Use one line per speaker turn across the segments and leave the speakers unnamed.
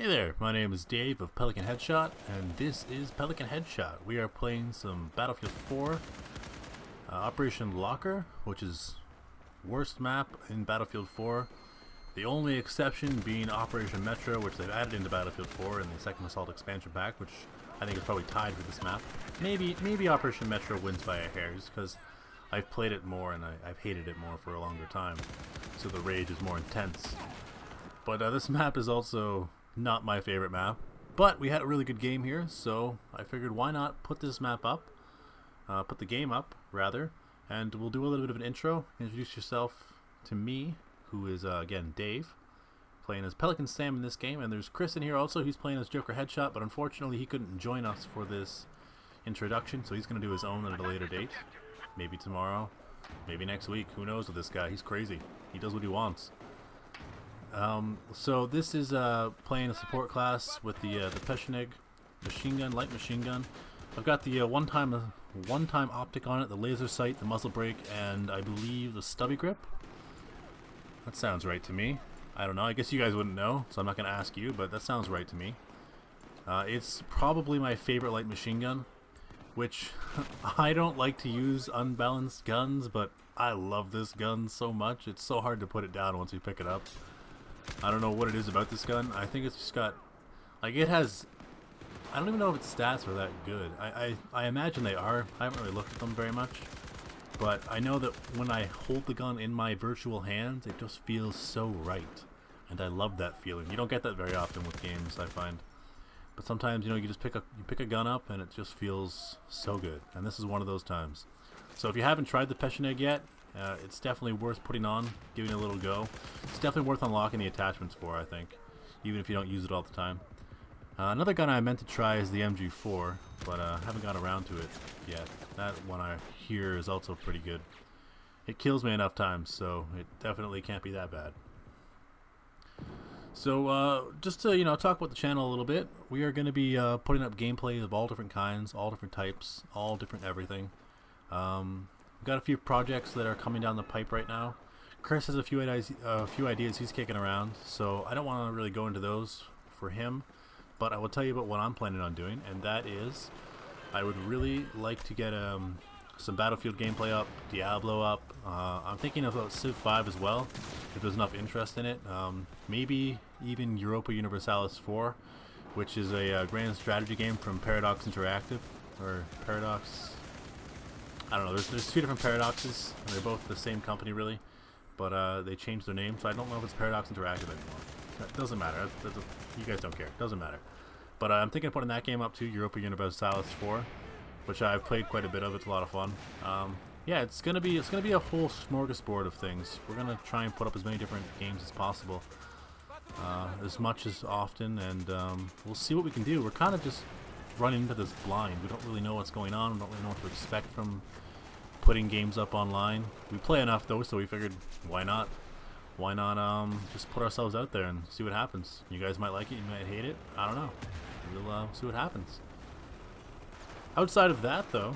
Hey there, my name is Dave of PelicanHeadshot, and this is PelicanHeadshot. We are playing some Battlefield 4, Operation Locker, which is worst map in Battlefield 4. The only exception being Operation Metro, which they've added into Battlefield 4 in the Second Assault expansion pack, which I think is probably tied with this map. Maybe Operation Metro wins by a hair, just because I've played it more and I've hated it more for a longer time, so the rage is more intense. But this map is also not my favorite map, but we had a really good game here, so I figured why not put this map up, put the game up rather, and we'll do a little bit of an intro. Introduce yourself to me, who is again Dave, playing as PelicanSam in this game, and there's Chris in here also. He's playing as Joker Headshot, but unfortunately he couldn't join us for this introduction, so he's going to do his own at a later date, maybe tomorrow, maybe next week. Who knows with this guy? He's crazy. He does what he wants. So this is playing a support class with the PelicanHeadshot machine gun, light machine gun. I've got the one-time optic on it, the laser sight, the muzzle brake, and I believe the stubby grip. That sounds right to me. I don't know. I guess you guys wouldn't know, so I'm not going to ask you, but that sounds right to me. It's probably my favorite light machine gun, which I don't like to use unbalanced guns, but I love this gun so much. It's so hard to put it down once you pick it up. I don't know what it is about this gun. I think it's just got, like, it has, I don't even know if its stats are that good. I imagine they are. I haven't really looked at them very much, but I know that when I hold the gun in my virtual hands, it just feels so right, and I love that feeling. You don't get that very often with games, I find, but sometimes, you know, you just pick a gun up and it just feels so good, and this is one of those times. So if you haven't tried the PelicanHeadshot yet, it's definitely worth putting on, giving it a little go. It's definitely worth unlocking the attachments for, I think, even if you don't use it all the time. Another gun I meant to try is the MG4, but haven't got around to it yet. That one I hear is also pretty good. It kills me enough times, so it definitely can't be that bad. So just to, you know, talk about the channel a little bit, we are going to be putting up gameplays of all different kinds, all different types, all different everything. We've got a few projects that are coming down the pipe right now. Chris has a few ideas he's kicking around, so I don't want to really go into those for him, but I will tell you about what I'm planning on doing, and that is I would really like to get some Battlefield gameplay up, Diablo up. I'm thinking about Civ 5 as well, if there's enough interest in it. Maybe even Europa Universalis 4, which is a grand strategy game from Paradox Interactive, or Paradox, I don't know, there's two different Paradoxes, and they're both the same company really, but they changed their name, so I don't know if it's Paradox Interactive anymore. It doesn't matter, you guys don't care, it doesn't matter. But I'm thinking of putting that game up too, Europa Universalis 4, which I've played quite a bit of. It's a lot of fun. Yeah, it's gonna be a whole smorgasbord of things. We're gonna try and put up as many different games as possible, as much as often, and we'll see what we can do. We're kind of just running into this blind. We don't really know what's going on. We don't really know what to expect from putting games up online. We play enough though, so we figured why not just put ourselves out there and see what happens. You guys might like it, you might hate it, I don't know. We'll see what happens. Outside of that though,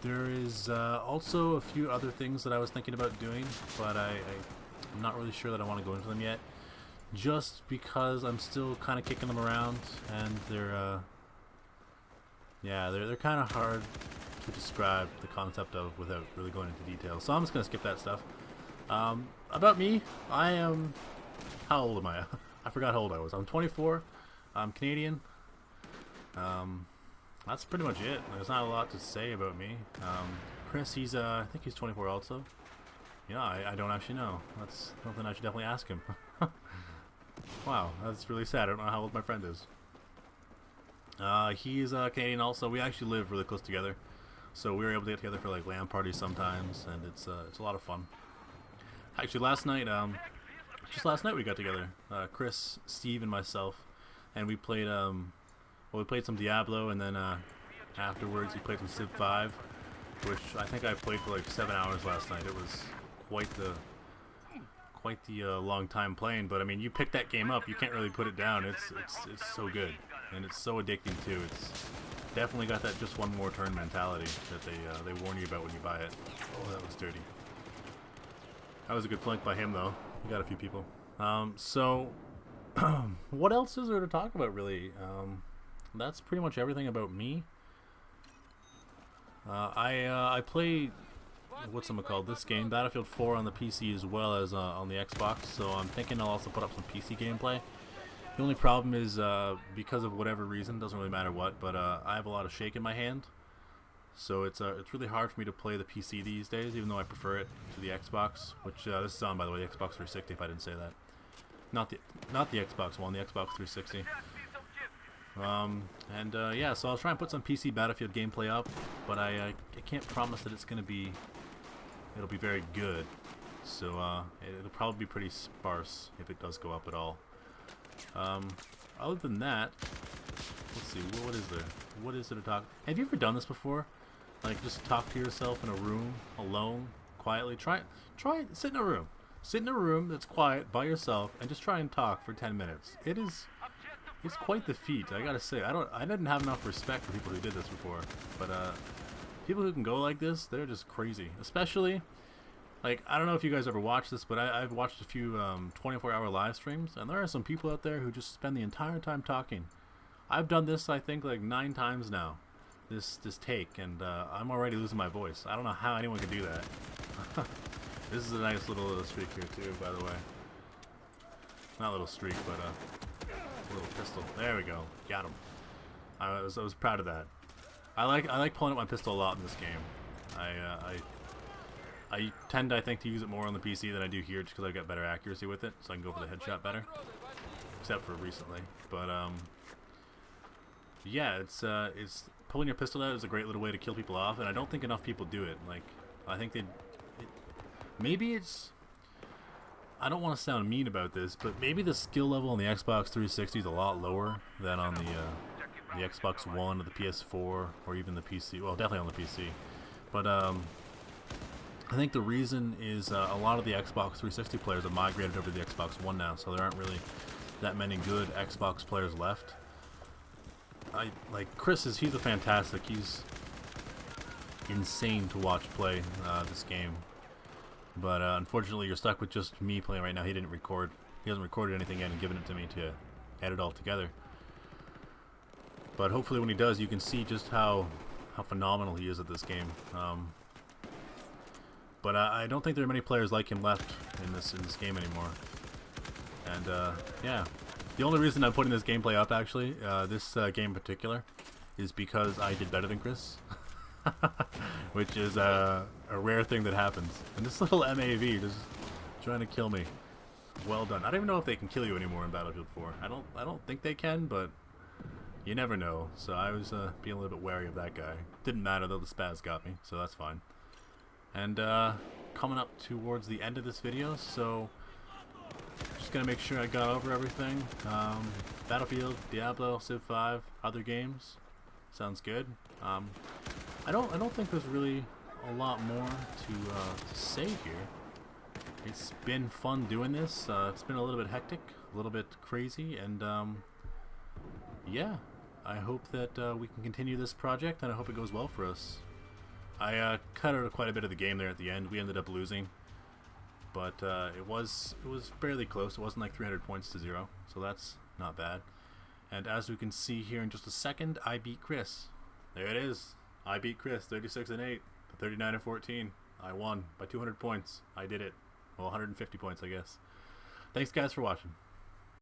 there is also a few other things that I was thinking about doing, but I'm not really sure that I want to go into them yet, just because I'm still kind of kicking them around, and they're kind of hard to describe the concept of without really going into detail. So I'm just gonna skip that stuff. About me, I am, how old am I? I forgot how old I was. I'm 24. I'm Canadian. That's pretty much it. There's not a lot to say about me. Chris, he's I think he's 24 also. Yeah, I don't actually know. That's something I should definitely ask him. Wow, that's really sad. I don't know how old my friend is. He's Canadian also. We actually live really close together, so we were able to get together for like LAN parties sometimes, and it's a lot of fun. Actually, just last night we got together. Chris, Steve, and myself, and we played we played some Diablo, and then afterwards we played some Civ 5, which I think I played for like 7 hours last night. It was quite the long time playing, but I mean, you pick that game up, you can't really put it down. It's so good, and it's so addicting too. It's definitely got that just one more turn mentality that they warn you about when you buy it. Oh, that was dirty. That was a good flank by him though. We got a few people. So What else is there to talk about, really? That's pretty much everything about me. I play, what's it called, this game, Battlefield 4 on the PC as well as on the Xbox, so I'm thinking I'll also put up some PC gameplay. The only problem is, because of whatever reason, doesn't really matter what, but I have a lot of shake in my hand, so it's really hard for me to play the PC these days, even though I prefer it to the Xbox, which this is on, by the way, the Xbox 360, if I didn't say that. Not the Xbox One, the Xbox 360. Yeah, so I'll try and put some PC Battlefield gameplay up, but I can't promise that it'll be very good. So it'll probably be pretty sparse if it does go up at all. Other than that, let's see, what is there? What is there to talk? Have you ever done this before? Like, just talk to yourself in a room, alone, quietly. Try it. Sit in a room. Sit in a room that's quiet by yourself and just try and talk for 10 minutes. It's quite the feat, I gotta say. I didn't have enough respect for people who did this before, but people who can go like this, they're just crazy. Especially, like, I don't know if you guys ever watched this, but I've watched a few 24-hour live streams, and there are some people out there who just spend the entire time talking. I've done this, I think, like 9 times now, this take, and I'm already losing my voice. I don't know how anyone could do that. This is a nice little streak here too, by the way. Not a little streak, but a little pistol. There we go. Got him. I was proud of that. I like pulling up my pistol a lot in this game. I tend, I think, to use it more on the PC than I do here, just because I've got better accuracy with it, so I can go for the headshot better. Except for recently, but yeah, it's pulling your pistol out is a great little way to kill people off, and I don't think enough people do it. Like, I think maybe it's, I don't want to sound mean about this, but maybe the skill level on the Xbox 360 is a lot lower than on the Xbox One or the PS4 or even the PC. Well, definitely on the PC. But I think the reason is a lot of the Xbox 360 players have migrated over to the Xbox One now, so there aren't really that many good Xbox players left. Like Chris he's a fantastic. He's insane to watch play this game. But unfortunately, you're stuck with just me playing right now. He didn't record. He hasn't recorded anything yet and given it to me to edit all together. But hopefully when he does, you can see just how phenomenal he is at this game. But I don't think there are many players like him left in this game anymore. And yeah, the only reason I'm putting this gameplay up, actually, this game in particular, is because I did better than Chris. Which is a rare thing that happens. And this little MAV just trying to kill me. Well done. I don't even know if they can kill you anymore in Battlefield 4. I don't think they can, but you never know. So I was being a little bit wary of that guy. Didn't matter though, the spaz got me, so that's fine. And coming up towards the end of this video, so just gonna make sure I got over everything. Battlefield, Diablo, Civ 5, other games. Sounds good. I don't think there's really a lot more to say here. It's been fun doing this. It's been a little bit hectic, a little bit crazy, and yeah, I hope that we can continue this project, and I hope it goes well for us. I cut out quite a bit of the game there at the end. We ended up losing, but it was fairly close. It wasn't like 300 points to 0, so that's not bad. And as we can see here in just a second, I beat Chris. There it is. I beat Chris, 36-8, 39-14. I won by 200 points. I did it. Well, 150 points, I guess. Thanks, guys, for watching.